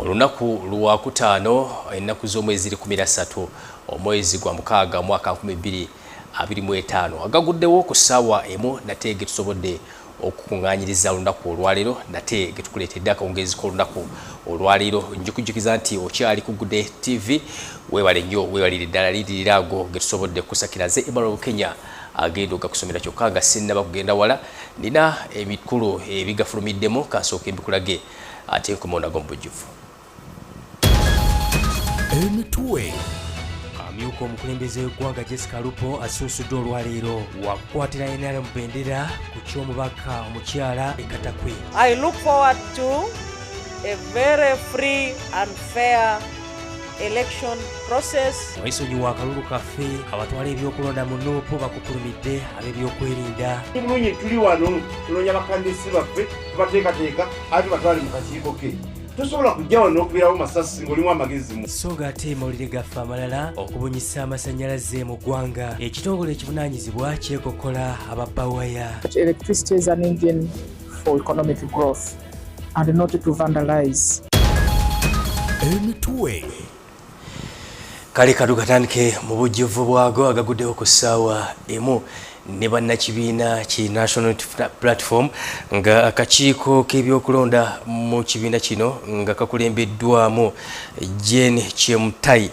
olunaku lwakutaano ennaku z'omwezi 13 omwezi gwa mukaaga mwaka 2025 agaguddewo ku ssaawa emu nate getusobodde okukungaanyiriza olunaku olwaleero nate getukuleetedde akawungeezi k'olunaku olwaleero njikujjukiza nti okyali ku Agaguddewo TV weewale nnyo weewalire ddala lidirira ago getusobodde kusakira ze Emmanuel Kenya agenda okukusomera kyokka nga sinnaba kugenda wala nina emikulu ebigafulumiddemu kasooka mbikulage ate nkomaona g'omubujjuvu. Emitwe amyuka omukulembeze w'eggwanga Jessica Lupo asunsudde olwaleero wakukwatira NRM bendera ku ky'omubaka omukyala Ekatakwe. I look forward to a very free and fair election process. Mwaisonyiwa akalulu kaffe abatwala ebyokulonda mu Nuupu bakukulumidde ab'ebyokwerinda. Tulunye tuli wano tulonye bakandisi baffe tubateekateeka ate batwale mu kakiiko ke. Tosobola kujja wano okubirawo masasi ng'olimu amagezi mu. So ng'ate mawulire gaffe amalala okubunyisa amasannyalaze mu ggwanga. Ekitongole ekivunaanyizibwa kyekokola ababbawaya. Electricity is an engine for economic growth and not to vandalize. Emitwe kale kadukatandike mu bujjuvu bwago Agaguddewo ku Sawa Emu ne bannakibiina ki National Platform nga akakiiko k'ebyokulonda mu kibiina kino nga kakulembeddwamu Jane Chemutai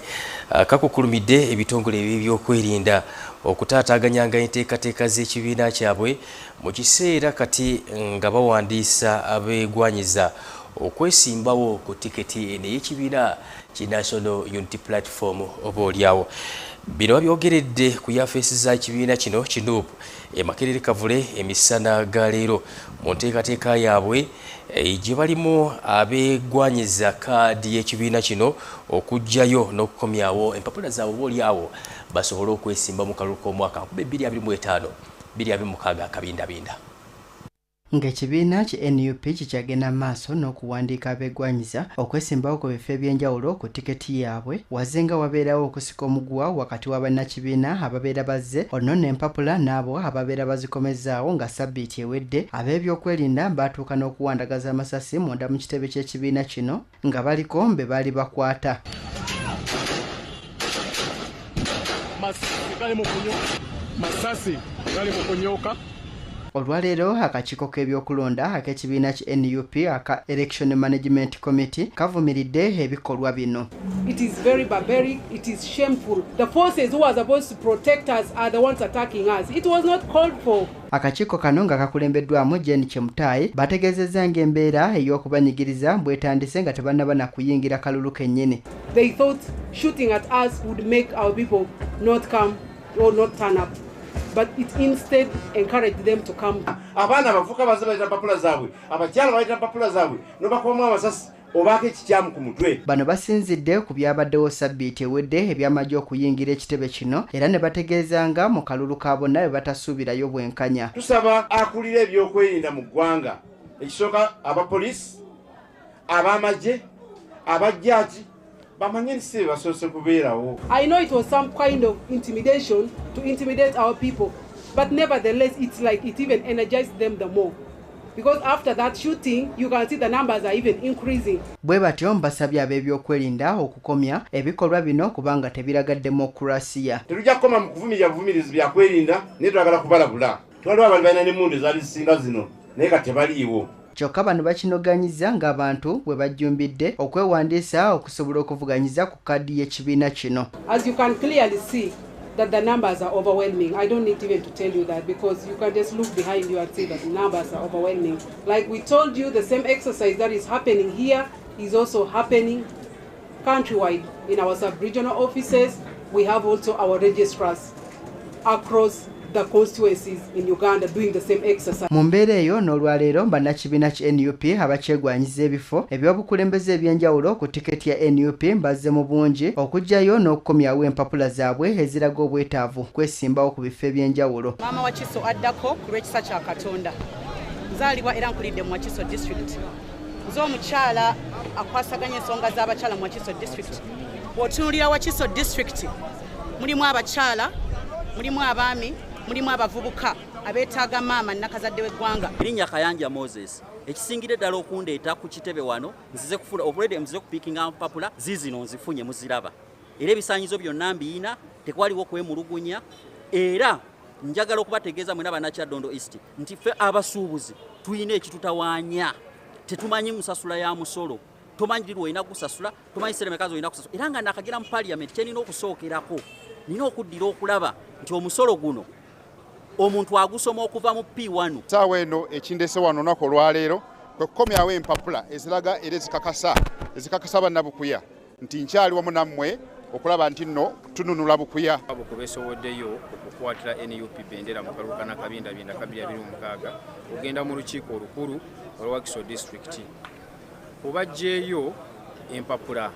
kakukulumidde ebitongole ebyokwerinda okutaataaganyanga enteekateeka z'ekibiina kyabwe mu kiseera kati nga bawandiisa abeegwanyiza okwesimbawo ku tiketi n'ekibiina ki National Unity Platform oba olyawo. Bino babyogeredde ku yafeesi za kibiina kino Kinuupu Makerere Kavule emisana ga leero mu nteekateeka yaabwe gye balimu abeegwanyiza kaadi y'ekibiina kino okujjayo n'okukomyawo empapula zaabwe oba olyawo basobole okwesimba mu kalulu k'omwaka 2025-2026 akabindabinda. Ng'ekibiina ki NUP kikyagenda maaso n'okuwandiika abeegwanyiza okwesimbawo ku bifo eby'enjawulo ku tiketi yaabwe wazenga wabeerawo okusika omuguwa wakati wa bannakibiina ababeera bazze ono n'empapula n'abo ababeera bazikomezaawo nga sabbiiti ewedde ab'ebyokwerinda baatuuka n'okuwandagaza amasasi munda mu kitebe ky'ekibiina kino nga baliko be baali bakwata. Masasi gali mu kunyooka. Olwaleero akakiiko k'ebyokulonda ak'ekibiina ki NUP aka Election Management Committee kavumiridde ebikolwa bino. It is very barbaric, it is shameful. The forces who are supposed to protect us are the ones attacking us. It was not called for. Akakiiko kano nga kakulembeddwamu Jane Chemutai bategeezezza ng'embeera ey'okubanyigiriza bwetandise nga tebannaba na kuyingira kalulu kennyini. They thought shooting at us would make our people not come or not turn up. But it instead encouraged them to come. Abaana bavuka baze baleta empapula zaabwe, abakyala baleta empapula zaabwe, n'obakubamu amasasi obaako ekikyamu ku mutwe. Bano basinzidde ku byabaddewo sabbiiti ewedde ebyamagye okuyingira ekitebe kino era ne bategeezanga mu kalulu ka bonna be batasuubirayo bwenkanya. Tusaba akulira ebyokwerinda mu ggwanga ekisooka abapoliisi, ab'amagye, abajjaaji I know it was some kind of intimidation to intimidate our people, but nevertheless it's like it even energized them the more. Because after that shooting, you can see the numbers are even increasing. Bwe batyo mbasabye ab'ebyokwerinda okukomya ebikolwa bino kubanga tebiraga demokrasiya. Terujja kukoma mu kuvumirira buvumirizi byakwerinda naye twagala kubalabula. Twaliwo abantu balina n'emmundu ezaali zisinga zino naye kati tebaliiwo. Kyokka bano bakinoganyiza ng'abantu bwe bajjumbidde okwewandiisa okusobola okuvuganyiza ku kkaadi y'ekibiina kino. As you can clearly see that the numbers are overwhelming. I don't need even to tell you that because you can just look behind you and see that the numbers are overwhelming. Like we told you, the same exercise that is happening here is also happening countrywide. In our sub-regional offices, we have also our registrars across the constituencies in Uganda doing the same exercise. Mu mbeera eyo n'olwaleero bannakibiina ki NUP abakyegwanyiza ebifo ebyobukulembeze ebyenjawulo ku tiketi ya NUP mbazze mu bungi okujjayo n'okukomyawo empapula zaabwe eziraga obwetaavu kwesimbawo ku bifo ebyenjawulo. Maama Wakiso addako ku lw'ekisa kya Katonda. Nzaalibwa era nkulidde mu Wakiso district. Nze omukyala akwasaganya ensonga z'abakyala mu Wakiso district. Bw'otunuulira Wakiso district mulimu abakyala, mulimu abaami, mulimu abavubuka abeetaaga maama nnakazadde w'eggwanga. Erinnya Kayanja Moses ekisingire ddala okundeeta ku kitebe wano nzize kufuna already nzize kupiikinga mpapula ziizino nzifunye muziraba era ebisaanyizo byonna mbiina tekwaliwo kwemulugunya era njagala okubategeeza mwena bannakyaddondo east nti ffe abasuubuzi tulina ekitutawaanya tetumanyi musasula ya musolo tomanyi liri olina kusasula tomanyi seremekazi olina kusasula era nga nakagera mu parliament kyenina okusookerako nina okuddira okulaba nti omusolo guno omuntu agusoma okuva mu P1. Saawa eno ekindese wano olunaku olwaleero kwe kukomyawo empapula eziraga era ezikakasa bannabukuya nti nkyali wamu nammwe okulaba nti nno tununula bukuya. Abo kubesoboddeyo okukwatira NUP bendera mu kalulu kana kabinda 226 ogenda mu lukiiko olukulu olwa Wakiso district obajjeeyo empapula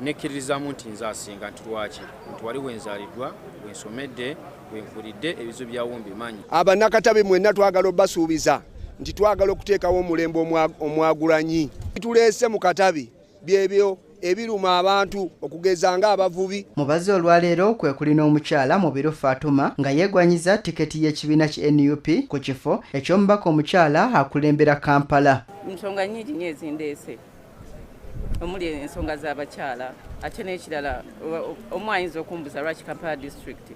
nekkirizamu nti nze asinga nti lwaki nti wali wenzaalidwa wensomedde wenkulidde ebizo byawumbi manyi. Abannakatabe mwenna twagala obasuubiza nti twagala okuteekawo omulembe omwagulanyi tuleese mu katabi byebyo ebiruma abantu okugeza nga abavubi. Mubazi olwaleero kwe kulina omukyala Mubiru Fatuma nga yeegwanyiza tiketi y'ekibiina ki NUP ku kifo eky'omubaka omukyala akulembera Kampala. Nsonga nnyingi nnyo ezindeese omuli ensonga z'abakyala ate n'ekirala omu ayinza okumbuza lwaki Kampala district.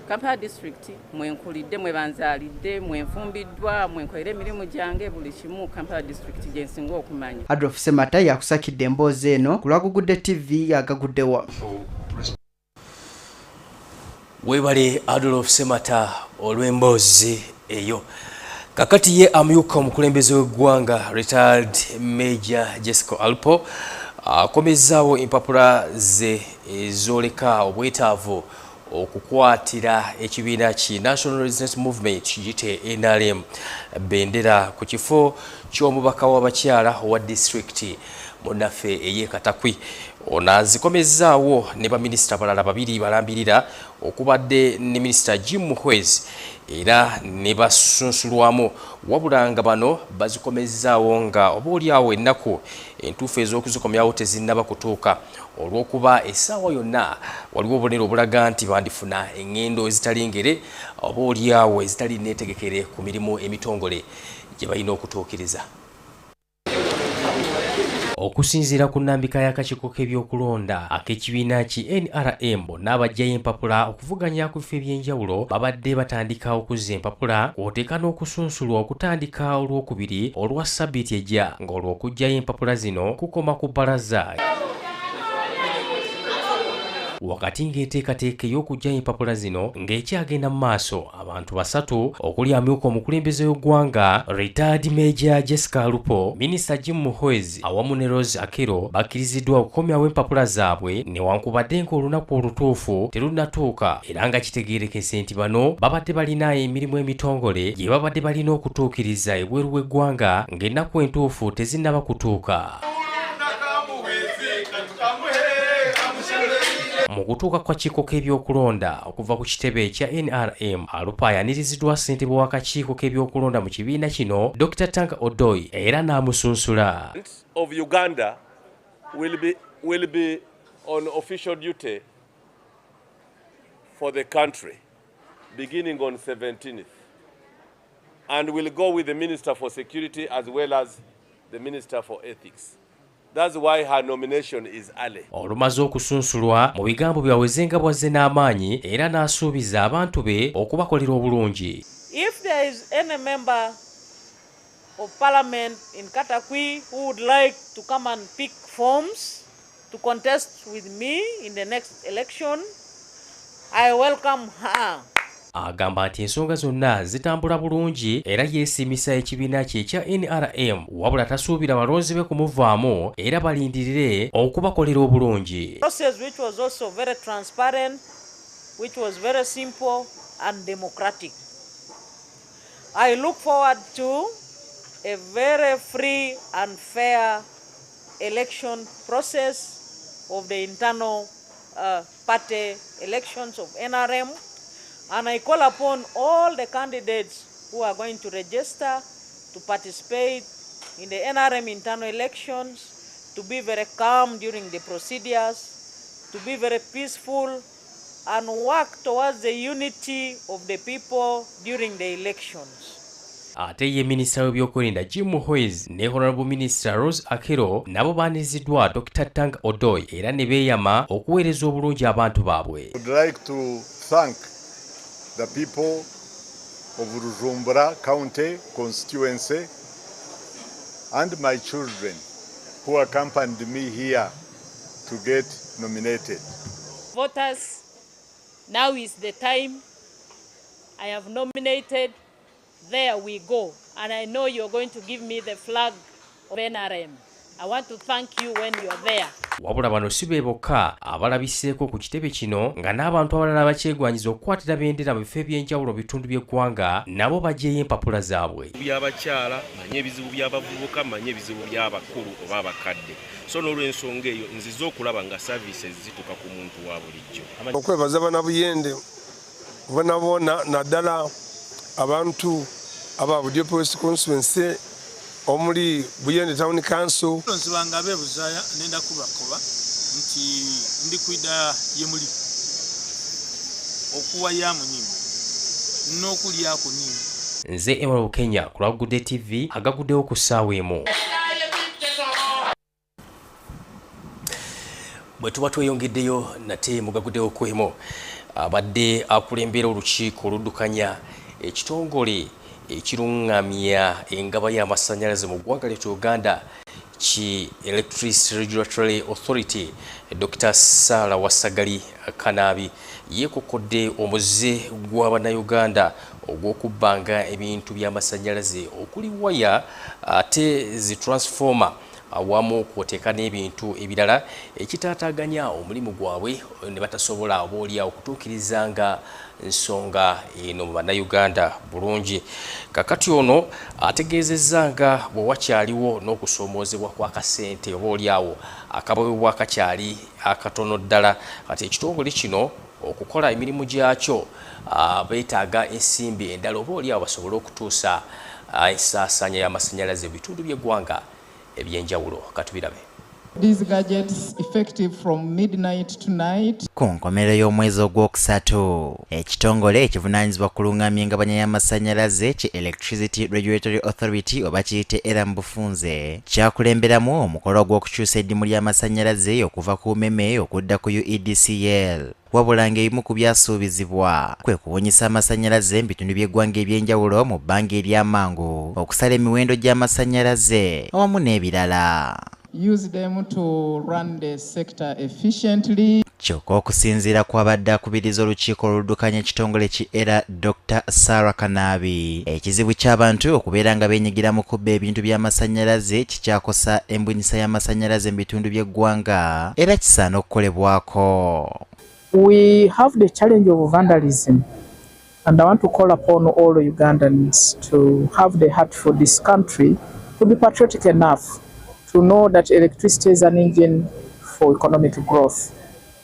Kampala district mwenkulidde mwebanzaalidde mwenfumbiddwa mwenkolera emirimu gyange buli kimu Kampala district gye nsinga okumanya. Adolf Semata yakusakidde emboozi eno ku Agagudde TV Agaguddewo. Webale Adolf Semata olw'emboozi eyo. Kakati ye amyuka omukulembeze w'eggwanga retired Major Jessica Alpo akomezaawo empapula ze ezoleka obwetaavu okukwatira ekibiina ki National Resistance Movement kiyite NRM bendera ku kifo ky'omubaka w'abakyala owa disitulikiti munnaffe ey'Ekatakwi. Ono azikomezaawo ne baminisita balala babiri balambirira okubadde ne minisita Jim Muhwezi era ne basunsulwamu wabula nga bano bazikomezaawo nga obaolyawo ennaku entuufu ez'okuzikomyawo tezinnaba kutuuka olw'okuba essaawa yonna waliwo obubonero obulaga nti bandifuna eŋŋendo ezitali ngere obaolyawo ezitali neetegekere ku mirimu emitongole gye balina okutuukiriza. Okusinziira ku nnambika y'akakiiko k'ebyokulonda ak'ekibiina ki NRM bonna abajjayo empapula okuvuganya ku bifo eby'enjawulo babadde batandika okuzza empapula kw'oteeka n'okusunsulwa okutandika olwokubiri olwa ssabbiiti ejja ng'olw'okugjayo empapula zino kukoma ku bbalaza. Wakati ng'enteekateeka ey'okugjayo empapula zino ng'ekyagenda mu maaso abantu basatu okuli amyuka omukulembeze w'eggwanga retired Major Jessica Alpo, minisita Jim Muhwezi awamu ne Rose Akero bakkiriziddwa okukomyawo empapula zaabwe newankubadde ng'olunaku olutuufu terunnatuuka era nga kitegeerekese nti bano babadde balina emirimu emitongole gye babadde balina okutuukiriza ebweru w'eggwanga ng'ennaku entuufu tezinnaba kutuuka. Mu kutuuka kwa kiiko k'ebyokulonda okuva ku kitebe ekya NRM, Alpo ayaniriziddwa ssentebe w'akakiiko k'ebyokulonda mu kibiina kino Dr. Tanka Odoi era n'amusunsula. Of Uganda will be on official duty for the country beginning on 17th and will go with the Minister for Security as well as the Minister for Ethics. That's why her nomination is early. Olumaze okusunsulwa mu bigambo byawezenga bwazze n'amaanyi era n'asuubiza abantu be okubakolera obulungi. If there is any member of parliament in Katakwi who would like to come and pick forms to contest with me in the next election, I welcome her. Agamba nti ensonga zonna zitambula bulungi era yeesimisa ekibiina kye ekya NRM wabula tasuubira balonzi be kumuvaamu era balindirire okubakolera obulungi. Process which was also very transparent, which was very simple and democratic. I look forward to a very free and fair election process of the internal party elections of NRM. And I call upon all the candidates who are going to register to participate in the NRM internal elections to be very calm during the procedures, to be very peaceful, and work towards the unity of the people during the elections. Ate ye Minister w'ebyokwerinda Jim Muhwezi ne Honorable Minister Rose Akero nabo baaniziddwa Dr. Tang Odoy era ne beeyama okuweereza obulungi abantu baabwe. I would like to thank the people of Rujumbura County constituency and my children who accompanied me here to get nominated. Voters, now is the time. I have nominated. There we go. And I know you're going to give me the flag of NRM. I want to thank you when you're there. Wabula bano si be bokka abalabiseeko ku kitebe kino nga n'abantu abalala bakyegwanyiza okukwatira bendera mu bifo eby'enjawulo mu bitundu by'eggwanga nabo baggyeyo empapula zaabwe. By'abakyala manye ebizibu by'abavubuka manye ebizibu by'abakulu oba abakadde. So n'olw'ensonga eyo nziza okulaba nga services zituuka ku muntu wa bulijjo. Okwebaza bannabuyende bonaboona naddala abantu aba Budyopo West Constituency omuli Buyende Town Council. Nsibanga bebuzaaya nenda kubakoba nti ndi kwida ye muli okuwa ya munyimi n'okulya ku nnyimi. Nze Emma Kenya ku Agagudde TV Agaguddewo ku Sawa Emu. Bwe tuba tweyongeddeyo nate mu Agaguddewo ku Emu abadde akulembera olukiiko oluddukanya ekitongole ekirungamya engaba y'amasannyalaze mu ggwanga ly'e Uganda ki Electricity Regulatory Authority Dr. Sarah Wasagali Kanabi yeekokodde omuze gw'Abannayuganda ogw'okubbanga ebintu by'amasannyalaze okuli waya ate zi transformer awamu kwoteeka n'ebintu ebirala ekitaataaganya omulimu gwabwe ne batasobola obaolyawo okutuukirizanga ensonga eno mu Bannayuganda bulungi. Kakati ono ategeezezza nga bwe wakyaliwo n'okusoomoozebwa kw'akasente obaolyawo akabawebwa akakyali akatono ddala kati ekitongole kino okukola emirimu gyakyo beetaaga ensimbi endala obaolyawo basobole okutuusa ensaasaanya y'amasannyalaze mu bitundu by'eggwanga ebyenjawulo. Katubirabe. These gadgets effective from midnight tonight. Ku nkomerero y'omwezi ogwokusatu ekitongole ekivunaanyizibwa ku kulungamya engabanya y'amasannyalaze ki Electricity Regulatory Authority oba kiyite era mu bufunze kyakulemberamu omukolo gw'okukyusa eddimu ly'amasannyalaze okuva ku mmeme okudda ku UEDCL. Wabula ng'ebimu ku byasuubizibwa kwe kubunyisa amasannyalaze mu bitundu by'eggwanga ebyenjawulo mu bbanga ery'amangu okusala emiwendo gy'amasannyalaze awamu n'ebirala. Use them to run the sector efficiently. Kyokka okusinziira kw'abadde akubiriza olukiiko oluddukanya ekitongole ki era Dr. Sarah Kanabi ekizibu ky'abantu okubeera nga beenyigira mu kubba ebintu by'amasannyalaze kikyakosa embunyisa y'amasannyalaze mu bitundu by'eggwanga era kisaana okukolebwako. We have the challenge of vandalism, and I want to call upon all Ugandans to have the heart for this country, to be patriotic enough to know that electricity is an engine for economic growth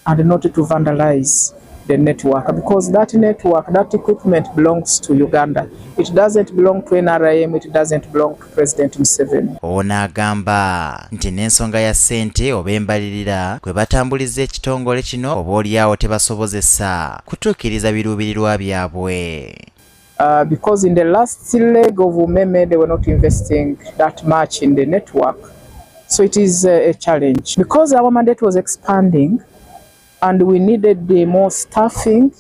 and not to vandalize the network, because that network, that equipment belongs to Uganda. It doesn't belong to NRM, it doesn't belong to President Museveni. Ono agamba nti n'ensonga ya ssente oba embalirira kwe batambuliza ekitongole kino oba olyawo tebasobozesa kutuukiriza biruubirirwa byabwe. Because in the last leg of Umeme, they were not investing that much in the network. So it is a challenge. Because our mandate was expanding and we needed more staffing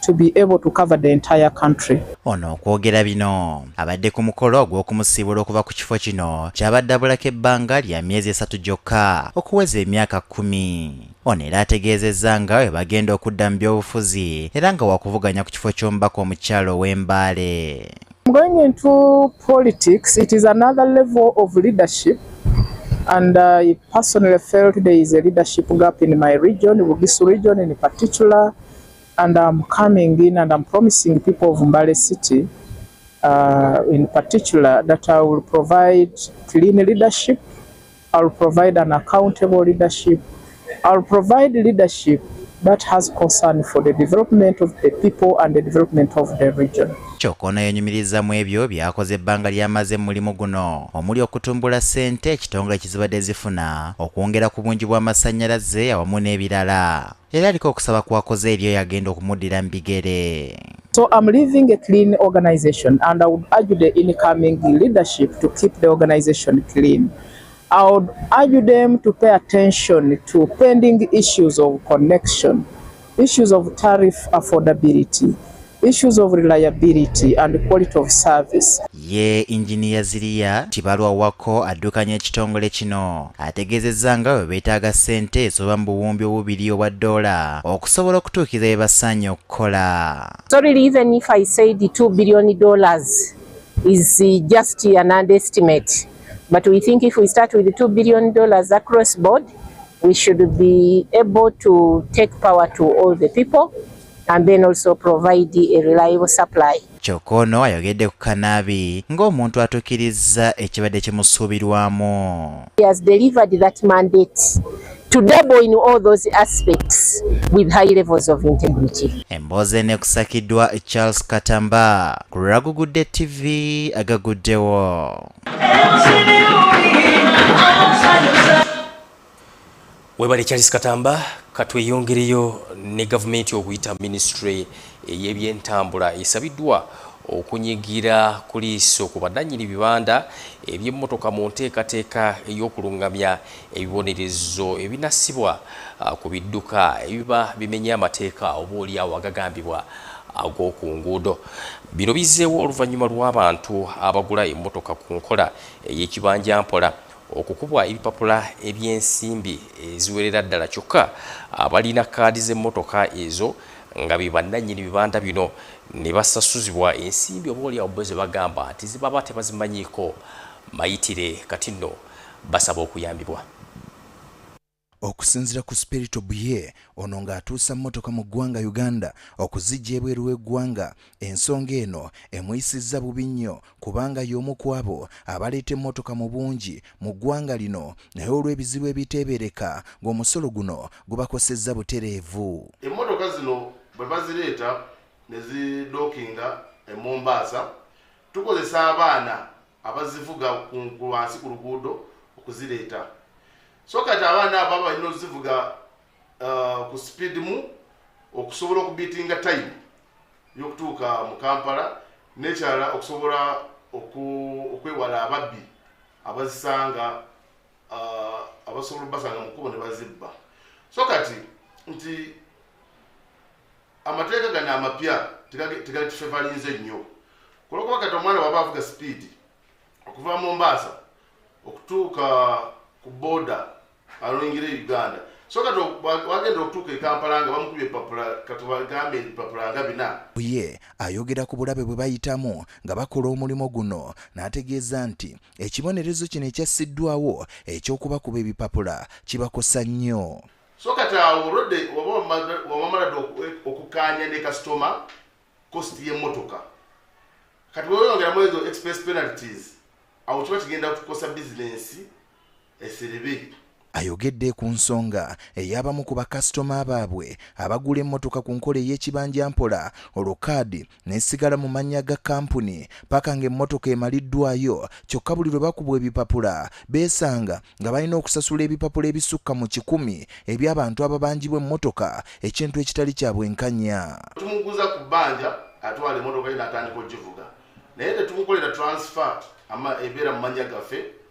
to be able to cover the entire country. Ono okwogera bino abadde ku mukolo ogw'okumusiibula okuva ku kifo kino kyabadde abulako ebbanga lya myezi 3 gyokka okuweza emyaka 10. Ono era ategeezezza nga we bagenda okudda mu by'obufuzi era nga wakuvuganya ku kifo ky'omubaka omukyalo w'Embale. Going into politics, it is another level of leadership. And I personally felt there is a leadership gap in my region, Bugisu region in particular, and I'm coming in and I'm promising people of Mbale City in particular that I will provide clean leadership, I will provide an accountable leadership, I will provide leadership that has concern for the development of the people and the development of the region. Kyokka yenyumiriza mu ebyo byakoze ebbanga lyamaze mu mulimu guno omuli okutumbula ssente ekitongole kizibadde zifuna okwongera ku bungi bw'amasannyalaze awamu n'ebirala era aliko okusaba kwakoze eryo yagenda okumuddira mu bigere. So I'm leaving a clean organization and I would urge the incoming leadership to keep the organization clean. I would urge them to pay attention to pending issues of connection, issues of tariff affordability, issues of reliability and quality of service. Ye Engineer Ziria Tibalwa Wako addukanya ekitongole kino ategeezezza nga bwe beetaaga ssente ezoba mu buwumbi obubiri obwa $, okusobola okutuukiriza bye basaanye okukola. So really, even if I say the $2 billion is just an underestimate, but we think if we start with the $2 billion across board, we should be able to take power to all the people and then also provide a reliable supply. Kyokka ono ayogedde ku Kanabi ng'omuntu atuukiriza ekibadde kimusuubirwamu. He has delivered that mandate to double in all those aspects with high levels of integrity. Emboozi eno ekusakiddwa Charles Katamba ku Agaguddewo TV Agaguddewo. Webale Charles Katamba katweyongereyo ne gavumenti okuyita ministry y'ebyentambula esabiddwa okunyigira ku liiso ku bannannyini bibanda eby'emmotoka mu nteekateeka ey'okulungamya ebibonerezo ebinasibwa ku bidduka ebiba bimenya amateeka oboolyawo agagambibwa ag'oku nguudo. Bino bizzeewo oluvannyuma lw'abantu abagula emmotoka ku nkola ey'ekibanjampola okukubwa ebipapula eby'ensimbi eziwerera ddala kyokka abalina kaadi z'emmotoka ezo nga be bannannyini bibanda bino ne basasuzibwa ensimbi oboolyawo bo ze bagamba nti zibaba tebazimanyiiko mayitire kati nno basaba okuyambibwa. Okusinzira ku Spirit Obuye ono ng'atuusa mmotoka mu ggwanga Uganda okuzijja ebweru w'eggwanga. Ensonga eno emuyisizza bubi nnyo kubanga y'omu ku abo abaleeta emmotoka mu bungi mu ggwanga lino naye olw'ebizibu ebiteebereka ng'omusolo guno gubakosezza butereevu. Emmotoka zino bwe bazireeta ne zidookinga e Mombasa tukozesa abaana abazivuga wansi ku luguudo okuzireeta. So kati abaana abo balina ozivuga ku speed mu okusobola okubiitinga time y'okutuuka mu Kampala n'ekyala okusobola okwewala ababbi abazisanga abasobola basanga mu kkubo ne bazibba. So kati nti amateeka gano amapya tegatufevalinze nnyo kulwokuba kati omwana waba avuga speed okuva Mombasa okutuuka ku border alongera Uganda. So kati wagenda okutuuka e Kampala nga bamukubye epapula kati bagambe epapula nga bina. Ye ayogera ku bulabe bwe bayitamu nga bakola omulimu guno n'ategeeza nti ekibonerezo kino ekyassiddwawo eky'okubakuba ebipapula kibakosa nnyo. So kati awo olwedde wamala okukaanya ne kasitoma kosti y'emmotoka kati weyongeramu ezo express penalties awo kiba kigenda kukosa bizinensi eserebe. Ayogedde ku nsonga ey'abamu ku bakasitoma baabwe abagula emmotoka ku nkola ey'ekibanjampola olwo kaadi n'esigala mu mannya ga kampuni paka ng'emmotoka emaliddwayo kyokka buli lwe bakubwa ebipapula beesanga nga balina okusasula ebipapula ebisukka mu 100 eby'abantu ababanjibwa emmotoka ekintu ekitali kya bwenkanya. Tumuguza ku bbanja atwala emmotoka ye n'atandika okugivuga naye tetumukolera transfer ebeera mu mannya gaffe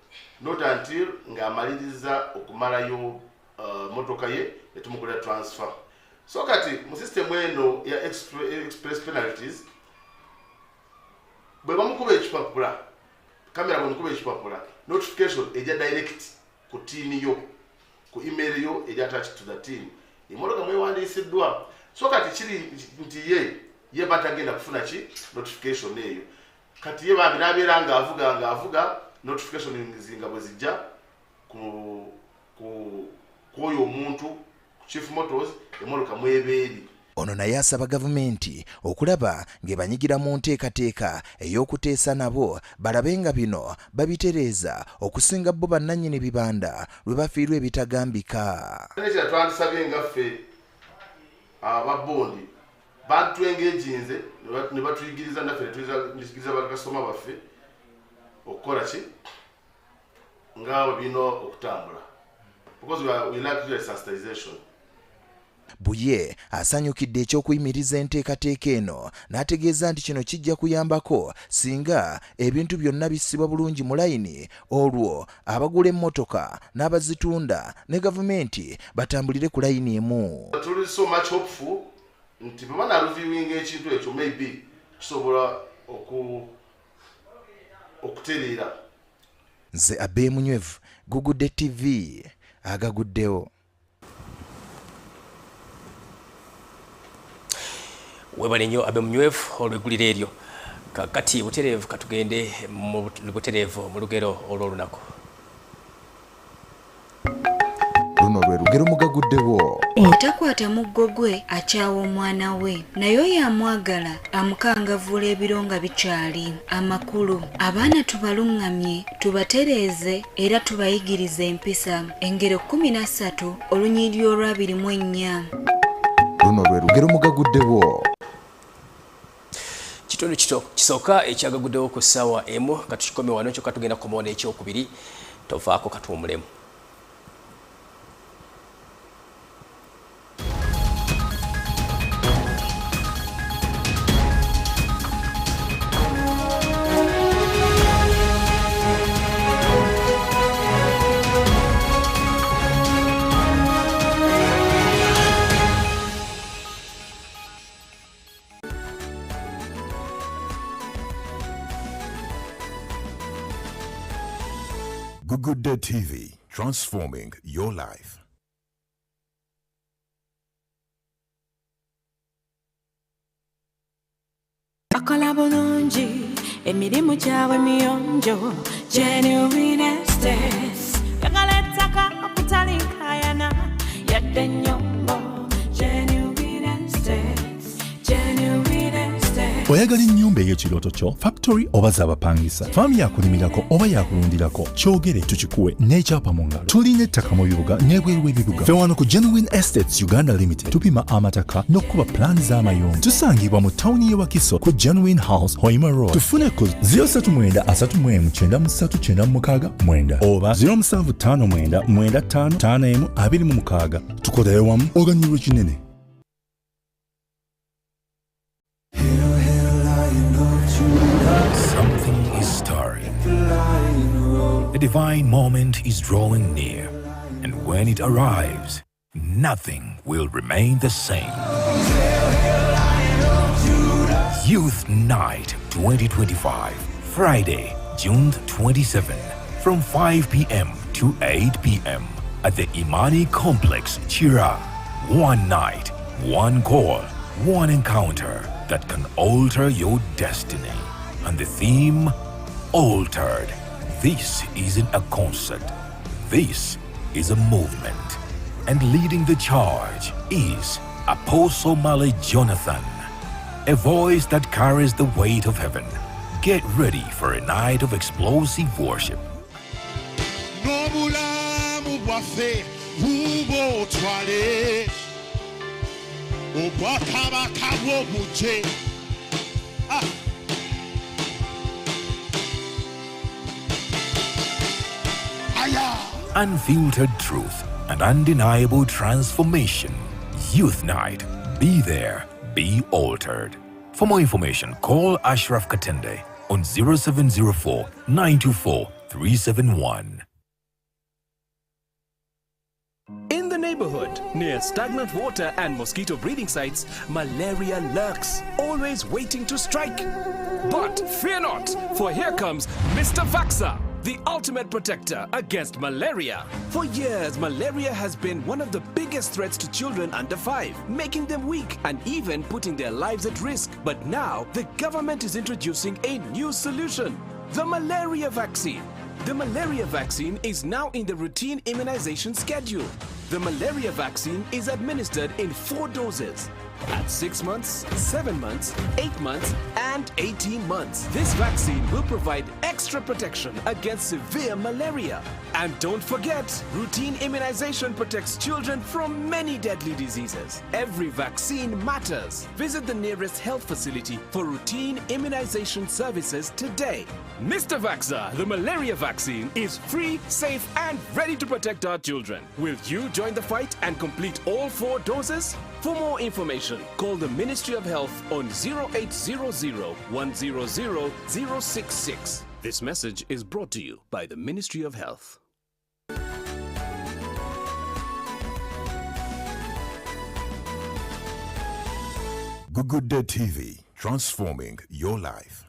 not until ng'amaliriza okumalayo motoka ye etumukolera transfer. So kati mu system eno ya express penalties bwe bamukuba ekipapula kamera bwe mukuba ekipapula notification ejja direct ku team yo ku email yo ejja attached to the team emmotoka mwewandiisiddwa. So kati kiri nti ye batagenda kufuna ki notification eyo kati ye bambi n'abeera ng'avuga notification zinga bwe zijja kwoyo omuntu Chief Motors emmotoka mwebeeri. Ono naye asaba gavumenti okulaba ng'ebanyigira mu nteekateeka ey'okuteesa nabo balabe nga bino babitereeza okusinga bo bannannyini bibanda lwe bafiirwa ebitagambika. Nekya twandisabye nga ffe ababondi batwengeginze ne batuyigiriza naffe netuyigiriza bakasitoma baffe okukola ki ng'abo bino okutambula because we like to sensitization. Buye asanyukidde ekyokuyimiriza enteekateeka eno n'ategeeza nti kino kijja kuyambako singa ebintu byonna bissibwa bulungi mu layini, olwo abagula emmotoka n'abazitunda ne gavumenti batambulire ku layini emu. Tuli so much hopeful nti bwe banareviewinga ekintu ekyo maybe kisobola okutereera. Nze Abe Munywevu, Agagudde TV, Agaguddewo. Webale nnyo Abe Munywevu olw'eggulire eryo. Kakati butereevu katugende mu butereevu mu lugero olw'olunaku. Luno lwe lugero mu Agaguddewo. Otakwata muggo gwe akyawa omwana we, naye oyo amwagala amukangavuula ebiro nga bikyali amakulu. Abaana tubalungamye, tubatereeze era tubayigirize empisa. Engero 13 olunyiriri olw'24. Luno lwe lugero mu Agaguddewo. Kitundu kito kisooka ekyagaguddewo ku ssaawa emu katukikome wano kyokka tugenda kukomawo n'ekyokubiri tovaako katuwumulemu. Agagudde TV, transforming your life. Bakola bulungi emirimu gyabwe miyonjo genuine estates yagala ettaka okutalinkayana yadde ennyombo genuine estates genuine estates. Oyagala ennyumba ey'ekirooto kyo, factory oba z'abapangisa, faamu yakulimirako oba yakulundirako, kyogere tukikuwe n'ekyapa mu ngalo. Tulina ettaka mu bibuga n'ebweru w'ebibuga. Ffe wano ku Genuine Estates Uganda Limited tupima amataka n'okuba pulaani z'amayumba. Tusangibwa mu tawuni y'e Wakiso ku Genuine House, Hoima Road. Tufune ku 039 oba 0759955526. Tukolere wamu oganyirwa kinene. Something is stirring. A divine moment is drawing near, and when it arrives, nothing will remain the same. Youth Night 2025, Friday, June 27, from 5 p.m. to 8 p.m. at the Imani Complex, Chira. One night, one call, one encounter that can alter your destiny. And the theme, Altered. This isn't a concert. This is a movement. And leading the charge is Apostle Male Jonathan, a voice that carries the weight of heaven. Get ready for a night of explosive worship. Unfiltered truth and undeniable transformation. Youth Night. Be there. Be altered. For more information, call Ashraf Katende on 0704 924 371. In the neighborhood, near stagnant water and mosquito breeding sites, malaria lurks, always waiting to strike. But fear not, for here comes Mr. Vaxa, the ultimate protector against malaria. For years, malaria has been one of the biggest threats to children under 5, making them weak and even putting their lives at risk. But now, the government is introducing a new solution, the malaria vaccine. The malaria vaccine is now in the routine immunization schedule. The malaria vaccine is administered in 4 doses. at 6 months, 7 months, 8 months, and 18 months. This vaccine will provide extra protection against severe malaria. And don't forget, routine immunization protects children from many deadly diseases. Every vaccine matters. Visit the nearest health facility for routine immunization services today. Mr. Vaxa, the malaria vaccine, is free, safe, and ready to protect our children. Will you join the fight and complete all 4 doses? For more information, call the Ministry of Health on 0800 100 066. This message is brought to you by the Ministry of Health. Agaguddewo TV, transforming your life.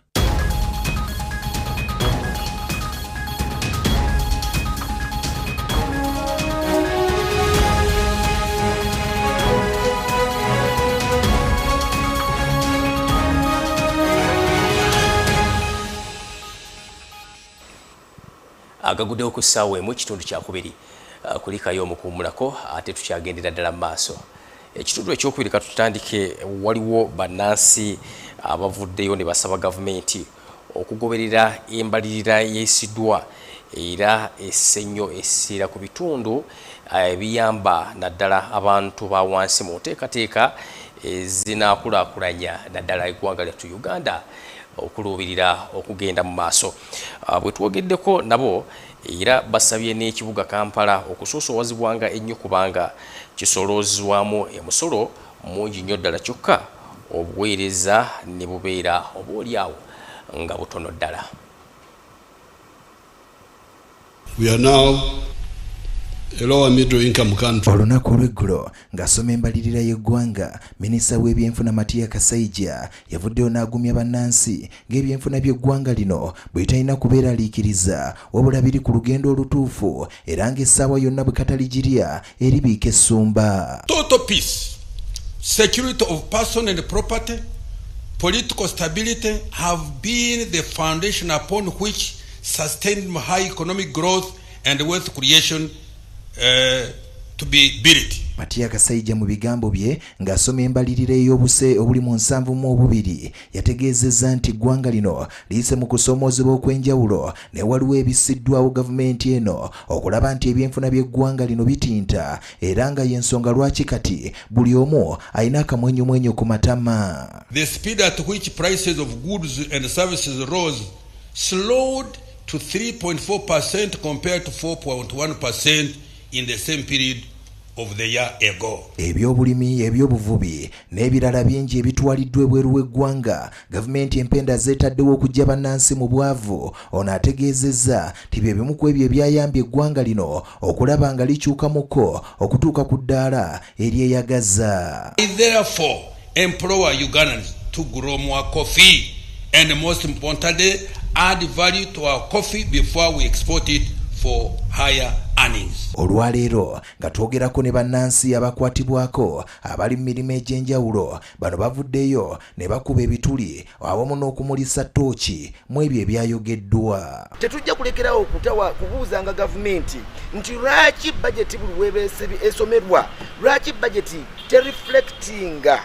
Agaguddewo ku Sawa Emu kitundu kyakubiri kulikayo omukuumulako ate tukyagendera ddala mu maaso. Ekitundu ekyokubiri katutandike waliwo bannansi abavuddeyo ne basaba gavumenti okugoberera embalirira yeesiddwa era essenyo essira ku bitundu ebiyamba naddala abantu ba wansi mu nteekateeka ezinaakulaakulanya naddala eggwanga lyattu Uganda okuluubirira okugenda mu maaso. Bwe twogeddeko nabo era basabye n'ekibuga Kampala okusoosowazibwanga ennyo kubanga kisoloozibwamu emusolo mungi nnyo ddala kyokka obuweereza ne bubeera oboolyawo nga butono ddala. We are now a lower middle income country. Olunaku olw'eggulo ng'asoma embalirira y'eggwanga, minisita w'ebyenfuna Matiya Kasaija yavuddeyo n'agumya bannansi ng'ebyenfuna by'eggwanga lino bwe talina kubeera aliikiriza wabula biri ku lugendo olutuufu era ng'essaawa yonna bwe kataligirya eribiika essumba. Total peace, security of person and property, political stability have been the foundation upon which sustained high economic growth and wealth creation to be built. Matiya Kasaija mu bigambo bye ng'asoma embalirira ey'obuse obuli mu 72 yategeezezza nti eggwanga lino liyise mu kusoomoozebwa okw'enjawulo ne waliwo ebisiddwawo gavumenti eno okulaba nti ebyenfuna by'eggwanga lino bitinta era nga y'ensonga lwaki kati buli omu alina akamwenyumwenyu ku matama. The speed at which prices of goods and services rose slowed to 3.4% compared to 4.1% in the same period of the year ago. Ebyobulimi, ebyobuvubi n'ebirala bingi ebitwaliddwa ebweru w'eggwanga gavumenti empenda zeetaddewo okujja bannansi mu bwavu. Ono ategeezezza nti bye bimu ku ebyo ebyayambye eggwanga lino okulaba nga likyukamuko okutuuka ku ddaala eryeyagaza. I therefore implore Ugandans to grow more coffee and most importantly add value to our coffee before we export it for higher earnings. Olwaleero nga twogerako ne bannansi abakwatibwako abali mu mirimu egy'enjawulo bano bavuddeyo ne bakuba ebituli awamu n'okumulisa ttooki mu ebyo ebyayogeddwa. Tetujja kulekerawo kubuuzanga gavumenti nti lwaki bajeti buli weebeese esomerwa, lwaki bajeti tereflectinga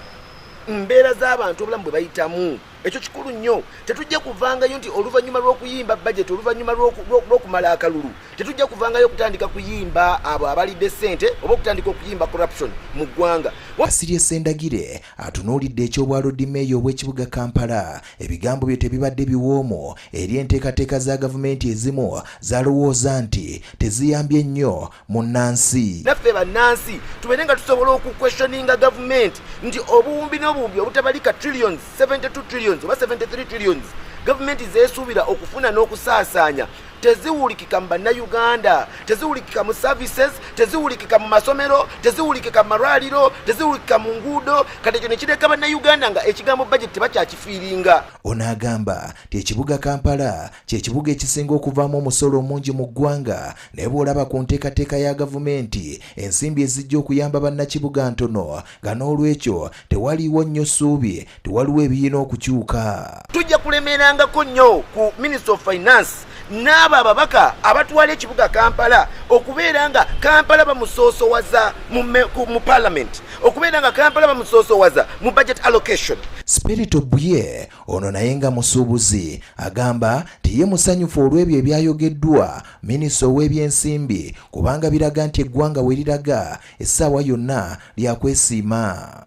mbeera z'abantu obulamu bwe bayitamu. Ekyo kikulu nnyo. Tetujja kuvangayo nti oluvannyuma lw'okuyimba budget, oluvannyuma lw'okumala akalulu tetujja kuvangayo okutandika kuyimba abo abalidde ssente oba okutandika okuyimba corruption mu ggwanga. Asirye Sendagire atunuulidde eky'obwalodi meeya obw'ekibuga Kampala. Ebigambo bye tebibadde biwoomu eri enteekateeka za gavumenti ezimu zalowooza nti teziyambye nnyo mu nnansi. Naffe bannansi tubeere nga tusobola okuquestioninga gavumenti nti obuwumbi n'obuwumbi obutabalika trillions, 72 trillions oba 73 trillions gavumenti zeesuubira okufuna n'okusaasaanya teziwulikika mu bannayuganda, teziwulikika mu services, teziwulikika mu masomero, teziwulikika mu malwaliro, teziwulikika mu nguudo. Kati ekyo ne kireka bannayuganda nga ekigambo budget tebakyakifiiringa. Ono agamba nti ekibuga Kampala ky'ekibuga ekisinga okuvaamu omusolo omungi mu ggwanga naye bw'olaba ku nteekateeka ya gavumenti ensimbi ezijja okuyamba bannakibuga ntono nga n'olwekyo tewaliiwo nnyo ssuubi tewaliwo ebiyiina okukyuka. Tujja kulemerangako nnyo ku Minister of Finance n'abo ababaka abatwala ekibuga Kampala okubeera nga Kampala bamusoosowaza mu parliament, okubeera nga Kampala bamusoosowaza mu budget allocation. Spirit Obuye ono naye nga musuubuzi agamba nti ye musanyufu olw'ebyo ebyayogeddwa minisita ow'ebyensimbi kubanga biraga nti eggwanga we liraga essaawa yonna lyakwesiima.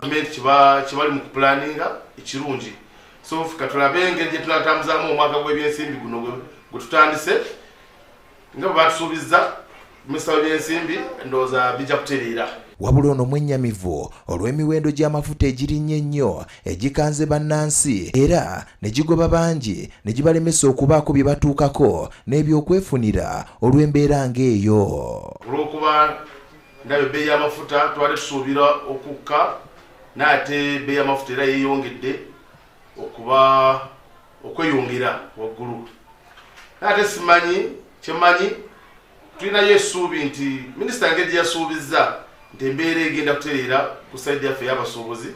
Kibali mu kupulaninga ekirungi, so fika tulabe engeri gye tunatambuzamu omwaka gw'ebyensimbi guno gwe tutandise nga bwe batusuubiza minisita w'ebyensimbi ndowooza bijja kutereera. Wabula ono mwennyamivu olw'emiwendo gy'amafuta egirinnye ennyo egikanze bannansi era ne gigoba bangi ne gibalemesa okubaako bye batuukako n'ebyokwefunira olw'embeera ng'eyo. Olw'okuba ndabye ebbeeyi y'amafuta twali tusuubira okukka n'ate ebbeeyi y'amafuta era yeeyongedde okuba okweyongera waggulu. N'ate simanyi kyemanyi tulinayo essuubi nti minisita ngeri gye yasuubizza nti embeera egenda kutereera ku saidi yaffe y'abasuubuzi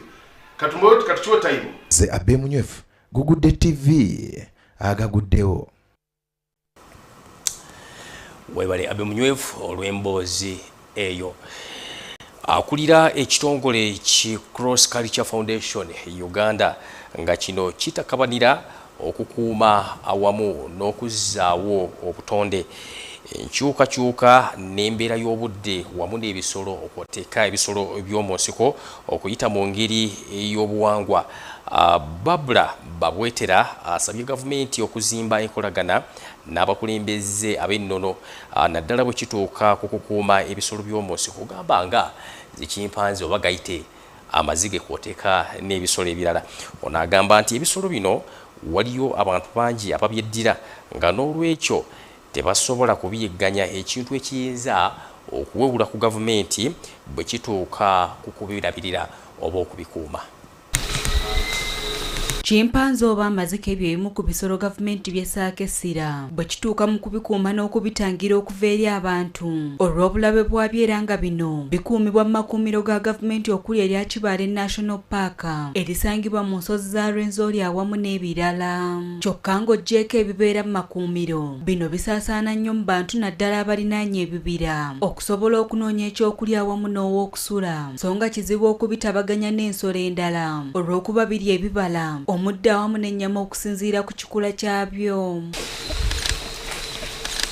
katukiwe tayimu. Ze Abe Munywefu, Gugudde TV, Agaguddewo. Webale Abe Munywefu olw'emboozi eyo. Akulira ekitongole ki Cross Culture Foundation Uganda nga kino kitakabanira okukuuma awamu n'okuzzaawo obutonde enkyukakyuka n'embeera y'obudde wamu n'ebisolo okwoteeka ebisolo by'omu nsiko okuyita mu ngeri ey'obuwangwa. Babula Babwetera asabye gavumenti okuzimba enkolagana n'abakulembeze ab'ennono naddala bwe kituuka ku kukuuma ebisolo by'omu nsiko ogamba nga zikimpanzi oba gayite amazige kwoteeka n'ebisolo ebirala. Ono agamba nti ebisolo bino waliyo abantu bangi ababyeddira nga n'olwekyo tebasobola kubiyegganya ekintu ekiyinza okuwewula ku gavumenti bwe kituuka ku kubirabirira oba okubikuuma. Chimpanzi oba amazike ebyo ebimu ku bisolo gavumenti byessaako essira bwe kituuka mu kubikuuma n'okubitangira okuva eri abantu olw'obulabe bwabyo era nga bino bikuumibwa mu makuumiro ga gavumenti okuli erya Kibaale National Park erisangibwa mu nsozi za Rwenzori awamu n'ebirala. Kyokka ng'oggyeko ebibeera mu makuumiro bino bisaasaana nnyo mu bantu naddala abalinaanye ebibira okusobola okunoonya ekyokulya awamu n'ow'okusula so nga kizibu okubitabaganya n'ensolo endala olw'okuba biri ebibala omuddo awamu n'ennyama okusinziira ku kikula kyabyo.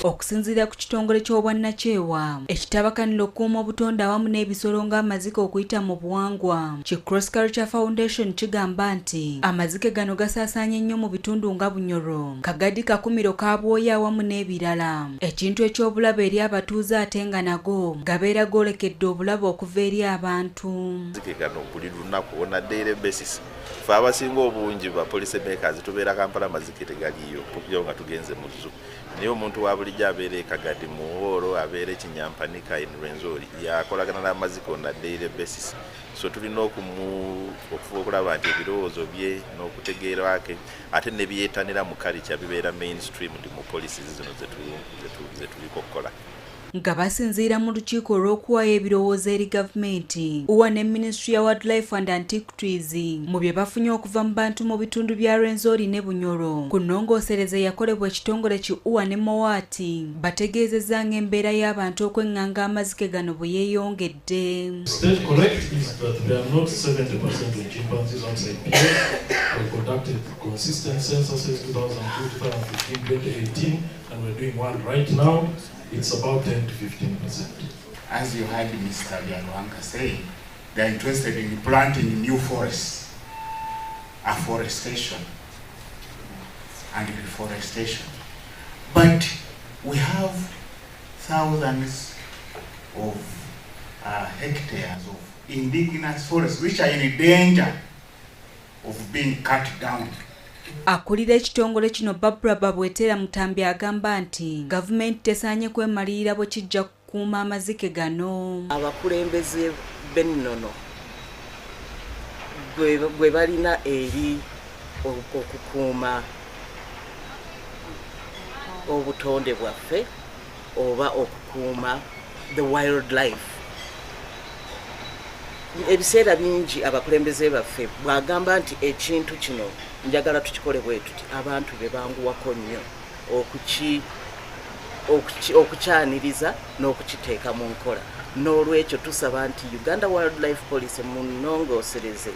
Okusinziira ku kitongole ky'obwannakyewa ekitabakanira okukuuma obutonde awamu n'ebisolo ng'amazike okuyita mu buwangwa ki Cross Culture Foundation kigamba nti amazike gano gasaasaanye nnyo mu bitundu nga Bunyoro, Kagadi, Kakumiro, Kabwoya awamu n'ebirala. Ekintu eky'obulabe eri abatuuze ate nga nago gabeera goolekedde obulabe okuva eri abantu. Amazike gano buli lunaku on a daily basis fe abasinga obungi ba police makers tubeera Kampala amazike tegaliyo kugira nga tugenze mu zoo. Naye omuntu wa bulijjo abeera Kagadi, Muworo, abeera Kinyampanika in Rwenzori yakolagana n'amazike on a daily basis. So tulina okufuba okulaba nti ebirowoozo bye n'okutegeera ke ate ne byetanira mu culture bibeera mainstream ndi mu policies zino zetuliko okukola. Nga basinziira mu lukiiko olw'okuwayo ebirowoozo eri gavumenti uwa ne Ministry ya Wildlife and Antiquities mu bye bafunye okuva mu bantu mu bitundu bya Rwenzori ne Bunyoro ku nnongoosereza yakolebwa ekitongole ki uwa ne Mowati bategeezezza ng'embeera y'abantu okweŋŋanga amazike gano bwe yeeyongedde. State correct is that there are not 70% of chimpanzees outside PA. We conducted consistent censuses 2002, 2015, 2018 and we're doing one right now. It's about 10 to 15%. As you heard Mr. Bialwanka say, they're interested in planting new forests, afforestation and reforestation. But we have thousands of hectares of indigenous forests which are in danger of being cut down. Akulira ekitongole kino Babula Babwetera Mutambi agamba nti gavumenti tesaanye kwemalirira bwe kijja kukuuma amazike gano. Abakulembeze b'ennono gwe balina eri okukuuma obutonde bwaffe oba okukuuma the wildlife. Ebiseera bingi abakulembeze baffe bwagamba nti ekintu kino njagala tukikole bwe tuti abantu be banguwako nnyo okukyaniriza n'okukiteeka mu nkola. N'olwekyo tusaba nti Uganda Wildlife Police munongosereze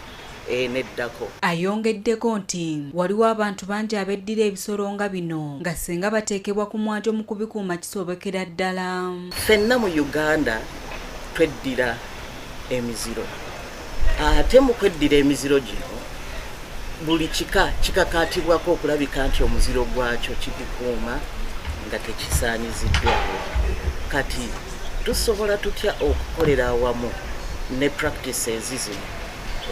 neddako. Ayongeddeko nti waliwo abantu bangi abeddira ebisolo nga bino nga singa bateekebwa ku mwanjo mu kubikuuma kisobokera ddala. Ffenna mu Uganda tweddira emiziro. Ate mu kweddira emiziro gino buli kika kikakaatibwako okulabika nti omuziro gwakyo kigikuuma nga tekisaanyiziddwawo. Kati tusobola tutya okukolera awamu ne practices zino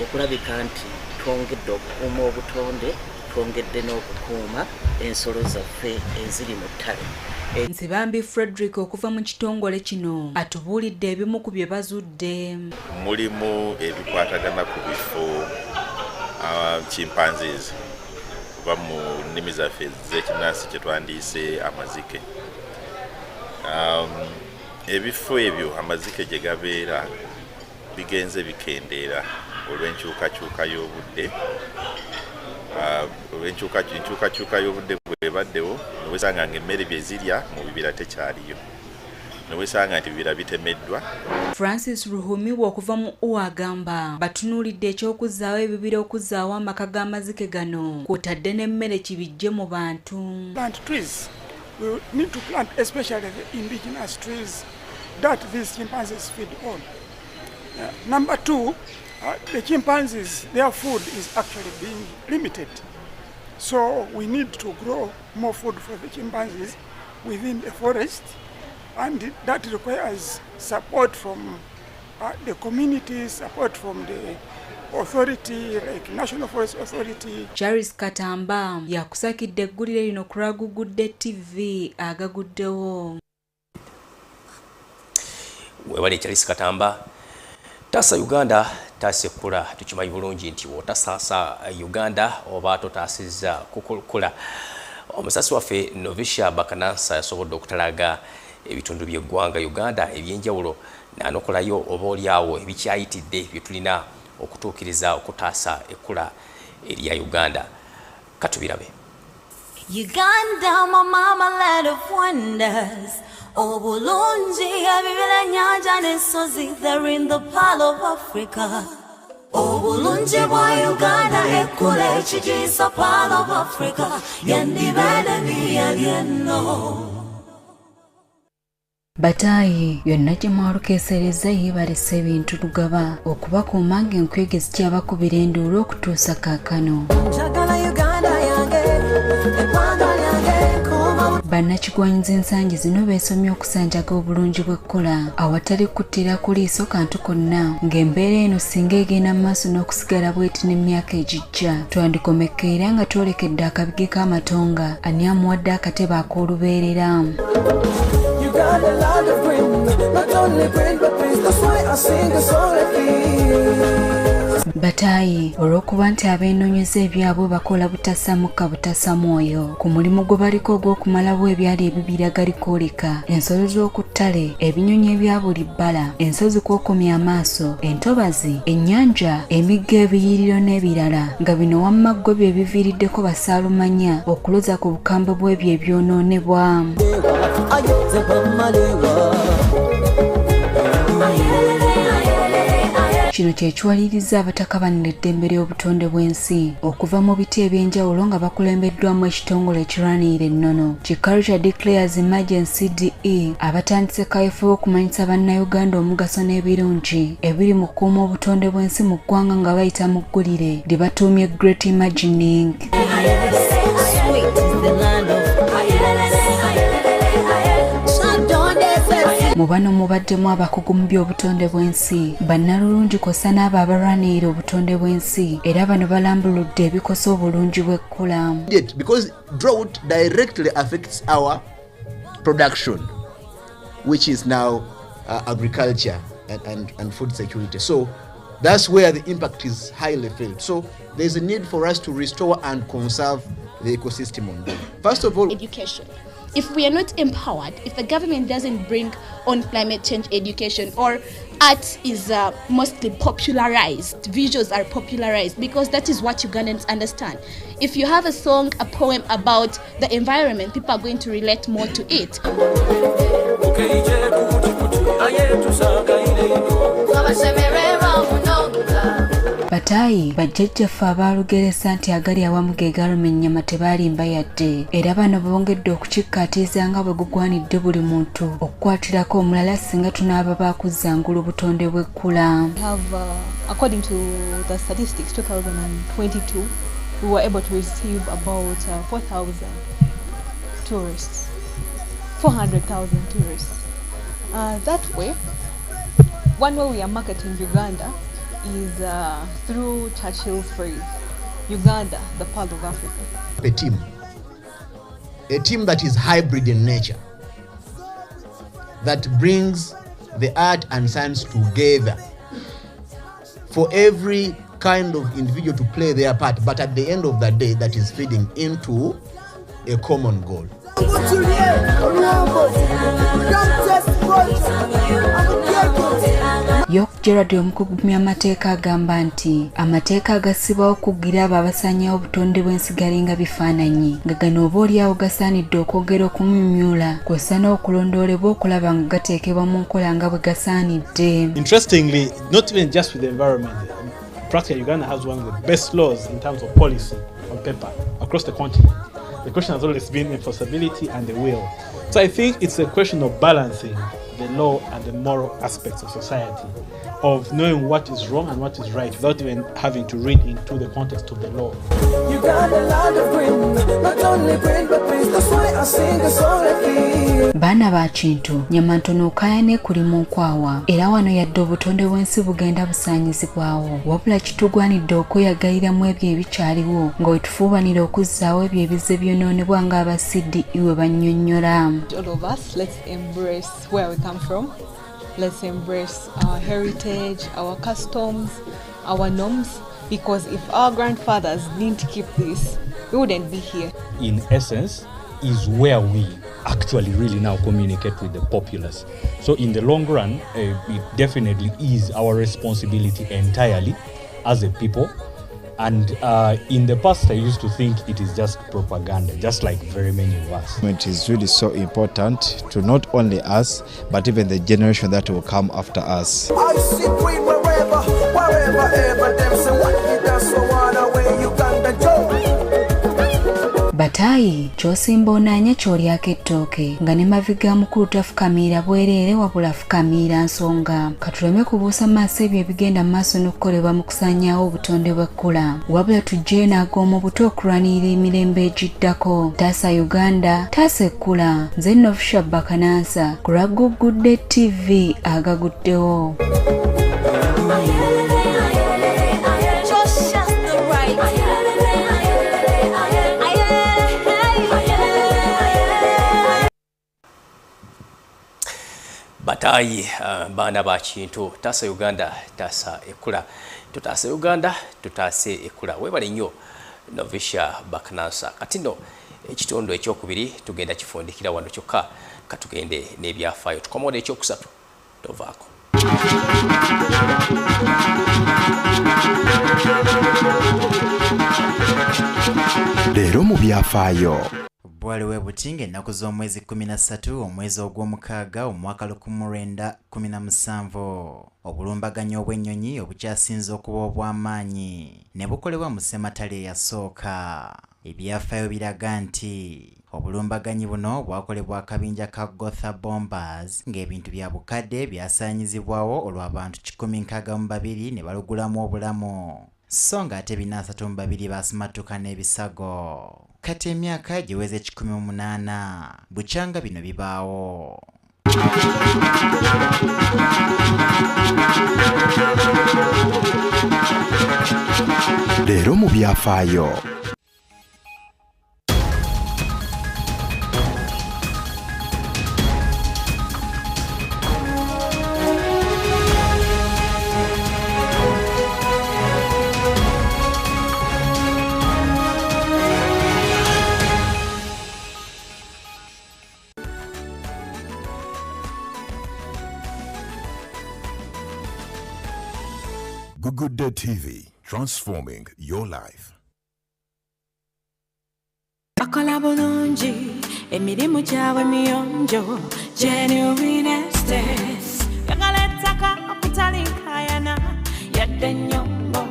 okulabika nti twongedde okukuuma obutonde, twongedde n'okukuuma ensolo zaffe eziri mu ttale. Nzibambi Frederick okuva mu kitongole kino atubuulidde ebimu ku bye bazudde. Mulimu ebikwatagana ku bifo chimpanzees kuba mu nnimi zaffe z'ekinnansi kye twandiise amazike. Ebifo ebyo amazike gye gabeera bigenze bikendeera olw'enkyukakyuka y'obudde. Enkyukakyuka y'obudde bwebaddewo nowesanga ng'emmere bye zirya mu bibira tekyaliyo, nowesanga nti bibira bitemeddwa. Francis Ruhumiwa okuva mu agamba batunuulidde ekyokuzzaawo ebibira okuzzaawo amaka g'amazike gano kw'otadde n'emmere kibijje mu bantu. Plant trees. We need to plant especially the indigenous trees that these chimpanzees feed on. Number two, the chimpanzees, their food is actually being limited. So we need to grow more food for the chimpanzees within the forest, and that requires support from the community, support from the authority like National Forest Authority. Charles Katamba yakusakidde eggulire lino ku Agagudde TV Agaguddewo. Webale Charles Katamba. Tasa Uganda tasekula tukimanyi bulungi nti wotasaasa Uganda oba totaasizza kukula. Omusasi waffe Novisha Bakanansa yasobodde okutalaga ebitundu by'eggwanga Uganda ebyenjawulo n'anokolayo oba olyawo ebikyayitidde bye tulina okutuukiriza okutaasa ekkula erya Uganda. Katubirabe. Uganda, my mama, land of wonders. Obulungi ebibira ennyanja n'ensozi, they're in the Pearl of Africa. Obulungi bwa Uganda ekkula ekigisa Pearl of Africa, yandibadde byeno. Bataayi yonna gye mwalukeesereza yeebalese ebintu lugaba okubakuuma ng'enkwege zikyabakubira enduulu okutuusa kaakano. Bannakigwanyiza ensangi zino beesomye okusanjaga obulungi bw'ekkola awatali kuttira ku liiso kantu konna, ng'embeera eno singa egenda mu maaso n'okusigala bweti n'emyaka egijja twandikomekeera nga twolekedde akabige k'amatonga ani amuwadde akatebe ak'olubeerera. Bataayi olw'okuba nti abeenonyeza ebyabwe bakola butasamukka butasamwoyo ku mulimu gwe baliko ogw'okumalawo ebyali ebibira galikoleka, ensolo z'oku ttale, ebinyonyi ebya buli bbala, ensozi kw'okomya amaaso, entobazi, ennyanja, emigga, ebiyiriro n'ebirala, nga bino wamma ggwe bye biviiriddeko basaalumanya okuloza ku bukambwe bw'ebyo ebyonoonebwa. Kino kyekiwaliriza abataka banira eddembe ly'obutonde bw'ensi okuva mu biti ebyenjawulo nga bakulembeddwamu ekitongole ekirwanirira ennono ki Culture Declares Emergency DE abatandise kaweefube okumanyisa bannayuganda omugaso n'ebirungi ebiri mu kukuuma obutonde bw'ensi mu ggwanga nga bayita mu ggulire lye batuumye Great Imagining. Mu bano mubaddemu abakugu mu by'obutonde bw'ensi, bannalulungi kw'ossa n'abo abalwanirira obutonde bw'ensi, era bano balambuludde ebikosa obulungi bw'ekkula. Because drought directly affects our production, which is now agriculture and food security. So that's where the impact is highly felt. So there's a need for us to restore and conserve the ecosystem on them. First of all, education. If we are not empowered, if the government doesn't bring on climate change education or art is mostly popularized, visuals are popularized because that is what Ugandans understand. If you have a song, a poem about the environment, people are going to relate more to it. Batayi bajjajjaffe abaalugeresa nti agali awamu ge galuma ennyama tebaalimba yadde era bano bongedde okukikkaatiiza nga bwe gugwanidde buli muntu okukwatirako omulala singa tunaaba baakuzangula obutonde bw'ekkula. According to the statistics 2022 we were able to receive about 4,000 tourists, 400,000 tourists. That way, one way we are marketing Uganda is through Churchill's phrase, Uganda, the Pearl of Africa. A team that is hybrid in nature, that brings the art and science together for every kind of individual to play their part, but at the end of the day, that is feeding into a common goal. Yok Gerard omukugumya amateeka agamba nti amateeka agasibwawo okugira abo abasaanyawo obutonde bw'ensigale nga bifaananyi nga gano oba oliawo gasaanidde okwogera okumumyula kw'ossa n'okulondoolebwa okulaba nga gateekebwa mu nkola nga bwe gasaanidde. Interestingly, not even just with the environment, practically Uganda has one of the best laws in terms of policy on paper across the continent. The question has always been enforceability and the will. So I think it's a question of balancing the law and the moral aspects of society, of knowing what is wrong and what is right without even having to read into the context of the law. You got a lot of green, not only green but green, that's why I sing a song like this. Baana ba kintu nyama ntono okayane kuli mu nkwawa era wano yadde obutonde bw'ensi bugenda busaanyizibwawo wabula kitugwanidde okweyagayiramu ebyo ebikyaliwo nga wetufuubanira okuzzaawo ebyo ebize byonoonebwa ng'abasidi iwe bannyonnyola. All of us, let's embrace where we come from. Let's embrace our heritage, our customs, our norms, because if our grandfathers didn't keep this, we wouldn't be here. In essence, is where we actually really now communicate with the populace. So in the long run, it definitely is our responsibility entirely as a people. And in the past, I used to think it is just propaganda, just like very many of us. It is really so important to not only us, but even the generation that will come after us. I see green wherever, ever. Them say what you dance for one away, Uganda Joe. Batayi ky'osimba onaanye ky'olyako ettooke nga ne maviga mukulu tafukamira bwereere wabula afukamira nsonga katuleme kubuusa maaso ebyo ebigenda mu maaso n'okukolebwa mu kusaanyaawo obutonde bw'ekkula wabula tujjeyo n'ag'omu buto okulwanirira emirembe egiddako. Taasa Uganda, taasa ekkula. Nze Novusha Bakanansa ku Agaguddewo TV Agaguddewo. Batayi baana ba kintu taasa Uganda taasa ekkula tutaase Uganda tutaase ekkula webale nnyo Novusha Bakanansa. Kati nno ekitundu ekyokubiri tugenda kifundikira wano kyokka katugende n'ebyafaayo tukomoda ekyokusatu tovaako. Leero mu byafaayo bwaliwe butinga ennaku z'omwezi 13 omwezi ogw'omukaaga omwaka 1917 obulumbaganyi obw'ennyonyi obukyasinze okuba obw'amaanyi ne bukolebwa mu ssematalo eyasooka. Ebyafaayo biraga nti obulumbaganyi buno bwakolebwa akabinja ka Gotha Bombers ng'ebintu bya bukadde byasaanyizibwawo olw'abantu 162 ne balugulamu obulamu so ng'ate 432 baasimatuka n'ebisago. Kati emyaka giweze 18 bukyanga bino bibaawo. Leero mu byafaayo. Agaguddewo TV, transforming your life. Bakola bulungi emirimu gyabwe miyonjo genuine estates yagala ettaka okutalinkayana yadde ennyombo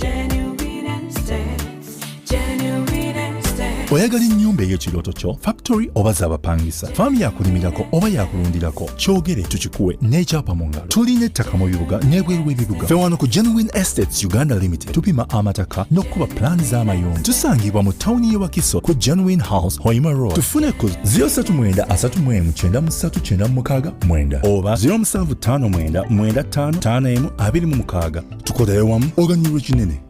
genuine estates genuine estates. Oyagala ennyumba ey'ekirooto kyo, factory oba z'abapangisa, faamu yakulimirako oba yakulundirako, kyogere tukikuwe n'ekyapa mu ngalo. Tulina ettaka mu bibuga n'ebweru w'ebibuga. Ffe wano ku Genuine Estates Uganda Limited tupima amataka n'okkuba pulaani z'amayumba. Tusangibwa mu tawuni y'e Wakiso ku Genuine House, Hoima Road. Tufune ku 039 oba 0759955526. Tukolere wamu oganyirwa kinene.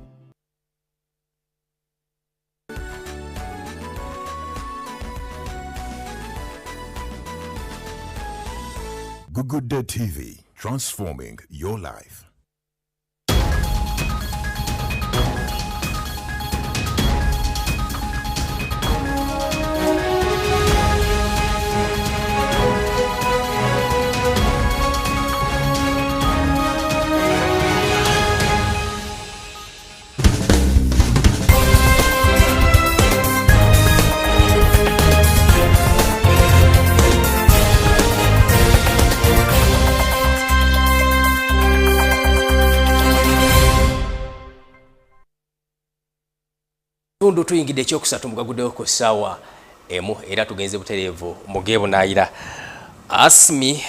Agaguddewo TV, transforming your life. Tundu tuyingidde ekyokusatu mu Agaguddewo Ku Sawa Emu era tugenze butereevu mugeebo naayira Asmi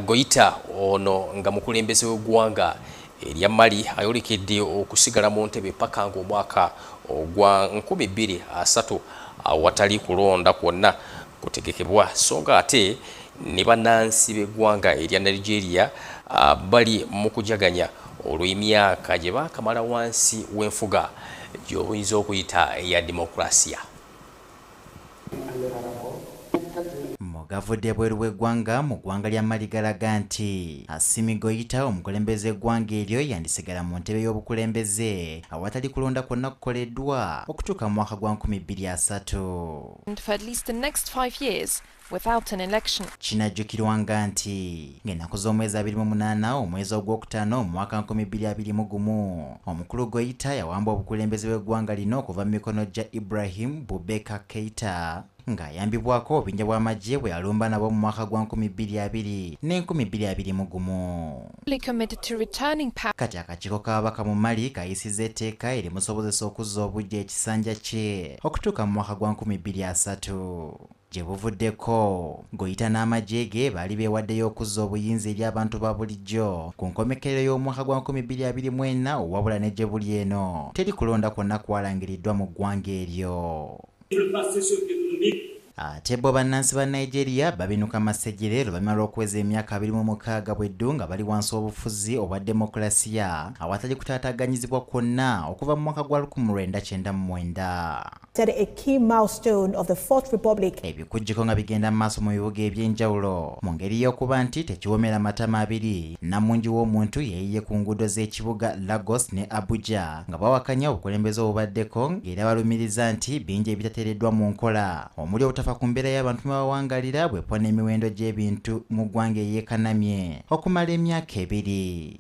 Goita ono nga mukulembeze w'eggwanga erya Mali ayolekedde okusigala mu ntebe paka ng'omwaka ogwa 2030 awatali kulonda kwonna kutegekebwa so nga ate ne bannansi b'eggwanga erya Nigeria bali mu kujaganya olw'emyaka gye baakamala wansi w'enfuga gy'oyinza okuyita eya demokrasiya. Mugavudde bweru w'eggwanga mu ggwanga lya Mali galaga nti Asimi Goita omukulembeze eggwanga eryo yandisigala mu ntebe y'obukulembeze awatali kulonda kwonna kukoleddwa okutuuka mu mwaka gwa 2030. For at least the next 5 years without an election. Kinajjukirwanga nti ng'ennaku z'omwezi 28 omwezi ogwokutaano mu mwaka 2021 omukulu Goita yawamba obukulembeze bw'eggwanga lino okuva mu mikono gya Ibrahim Boubacar Keita ng'ayambibwako obubinja bw'amagye bwe yalumba nabo mu mwaka gwa 2020 ne 2021. Kati akakiiko k'ababaka mu Mali kayisizza etteeka erimusobozesa okuzza obuggya ekisanja kye okutuuka mu mwaka gwa 2030. Gye buvuddeko Goita n'amagye ge baali beewaddeyo okuzza obuyinza eri abantu ba bulijjo ku nkomekerero y'omwaka gwa 2024 owabula ne gye buli eno teri kulonda kwonna kwalangiriddwa mu ggwanga eryo. Ate bo bannansi ba Nigeria babinuka masejjere luvannyuma lw'okuweza emyaka 26 bweddu nga bali wansi obufuzi obwa demokrasiya awatali kutaataaganyizibwa kwonna okuva mu mwaka gwa 1999. A key milestone of the Fourth Republic. Ebikujjiko nga bigenda maaso mu bibuga eby'enjawulo mu ngeri y'okuba nti tekiwomera matama abiri namungi w'omuntu yeeyiye ku nguudo z'ekibuga Lagos ne Abuja nga bawakanya obukulembeze obubaddeko ng'era balumiriza nti bingi ebitateereddwa mu nkola omuli obutafa ku mbeera y'abantu bawangalira bw'epona emiwendo gy'ebintu mu ggwanga eyeekanamye okumala emyaka 2.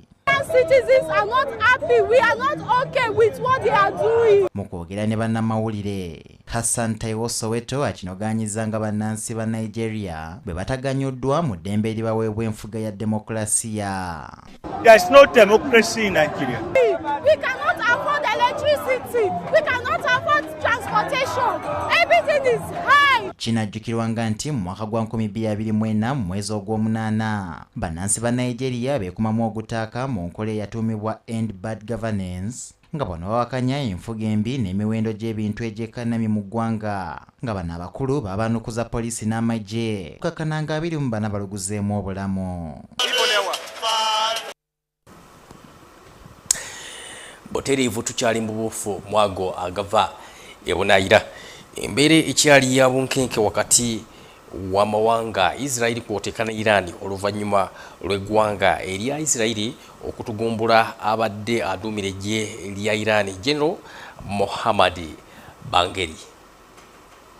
Citizens are not happy. We are not okay with what they are doing. Mukwogera ne bannamawulire Hassan Taiwo Soweto akinogaanyiza nga bannansi ba Nigeria bwe bataganyuddwa mu ddembe eribaweebwa enfuga ya demokrasiya. There is no democracy in Nigeria. We cannot afford electricity. We cannot afford transportation. Everything is high. Kinajjukirwanga nti mu mwaka gwa 2024 mu mwezi ogw'omunaana bannansi ba Nigeria beekumamu ogutaaka mu nkola eyatuumibwa End Bad Governance nga bano bawakanya enfuga embi n'emiwendo gy'ebintu egyekanamye mu ggwanga nga bano abakulu babanukuza poliisi n'amagye kukakkana nga 2 mu bana baluguzeemu obulamu. Butereevu tukyali mu bufu mwago agava ebunaayira embeera ekyali ya bunkenke wakati w'amawanga Israeli kwoteeka ne Iran oluvannyuma lw'eggwanga erya Israeli okutugumbula abadde aduumira eggye lya Iran General Mohammad Bangeri.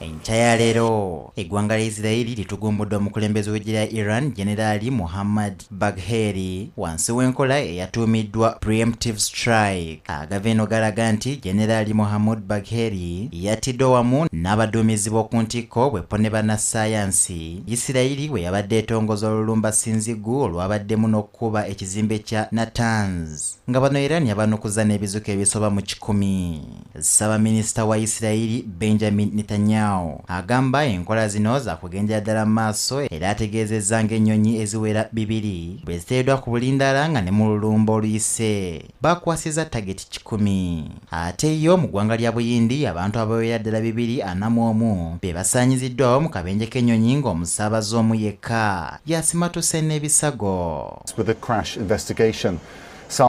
enkya leero eggwanga lya Isirairi litugumbuddwa omukulembeze w'eggye lya Iran Generali Muhammad Bagheri wansi w'enkola eyatuumiddwa preemptive strike. Agava eno galaga nti Generali Muhammad Bagheri yattidde wamu n'abaduumizi b'oku ntikko bwepo ne bannassaayansi Isirairi bwe yabadde etongoza olulumba sinzigu olwabaddemu n'okkuba ekizimbe kya Natanz nga bano Iran yabanukuza n'ebizuka ebisoba mu 100. Ssaabaminisita wa Isirairi Benjamin Netanyahu agamba enkola zino za kugendera ddala mu maaso era ategeezezza ng'ennyonyi eziwera 2 bwe ziteereddwa ku bulindaala nga ne mu lulumba oluyise bakwasiza tageti 10. Ate yo mu ggwanga lya Buyindi abantu abawera ddala 241 be basaanyiziddwawo mu kabenje k'ennyonyi ng'omusaabazi omu yekka yasimatuse n'ebisago.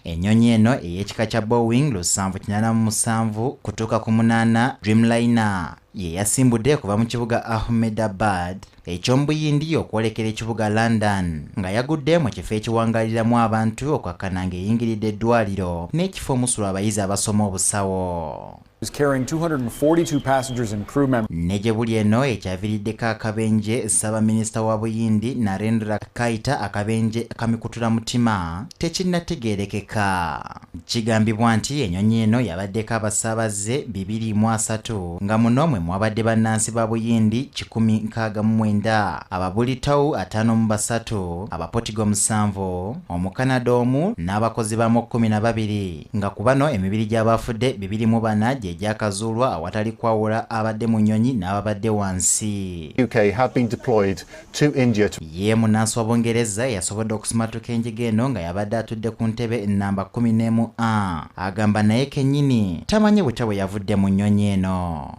Ennyonyi eno ey'ekika kya Boeing 787 kutuuka ku 8 Dreamliner ye yasimbudde kuva mu kibuga Ahmedabad eky'omu Buyindi okwolekera ekibuga London nga yagudde mu kifo ekiwangaliramu abantu okwakkana ng'eyingiridde eddwaliro n'ekifo omusula abayizi abasoma obusawo. Carrying 242 passengers and crew members. Neje buli eno ekyaviiriddeko akabenje Ssaabaminisita wa Buyindi Narendra Kaita akabenje kamikutula mutima tekinnategeerekeka. Kigambibwa nti ennyonyi eno yabaddeko abasaabaze 203 nga muno mwe mwabadde bannansi ba Buyindi 169, Ababulitawu 53, Abapotigo 7, Omukanada omu n'abakozi bamu 12 nga ku bano emibiri gy'abafudde 24 gyakazuulwa awatali kwawula abadde mu nnyonyi n'ababadde wansi. UK have been deployed to India. Ye munnansi wa Bungereza yasobodde okusimatuka enjega eno nga yabadde atudde ku ntebe namba 11A. Agamba naye kennyini tamanyi butya bwe yavudde mu nnyonyi eno.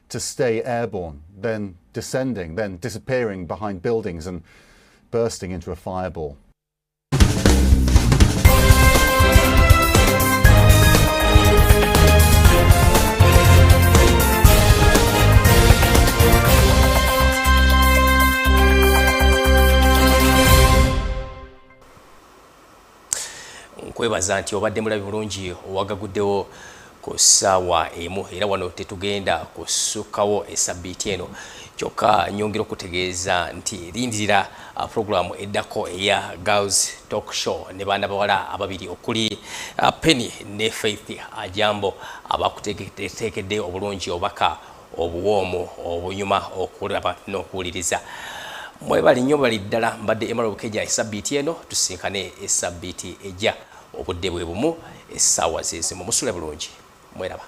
To stay airborne, then descending, then disappearing behind buildings and bursting into a fireball. Nkwebaza nti obadde mulabi bulungi owagaguddewo ku ssaawa emu era wano tetugenda kusukkawo esabbiiti eno kyokka nyongera okutegeeza nti lindirira puroguramu eddako eya Girls Talk Show ne baana bawala ababiri okuli Penny ne Faith Ajambo abakuteekedde obulungi obubaka obuwoomu obunyuma okulaba n'okuwuliriza. Mwebali nnyo bali ddala mbadde Emmanuel Bukeja esabbiiti eno tusinkane esabbiiti ejja obudde bwe bumu essaawa zezimu. Musule bulungi mweraba.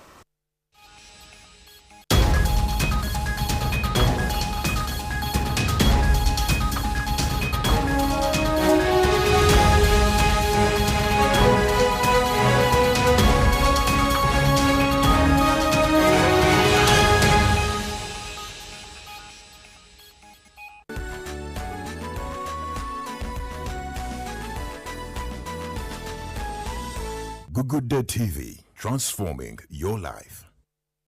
Agaguddewo TV, transforming your life.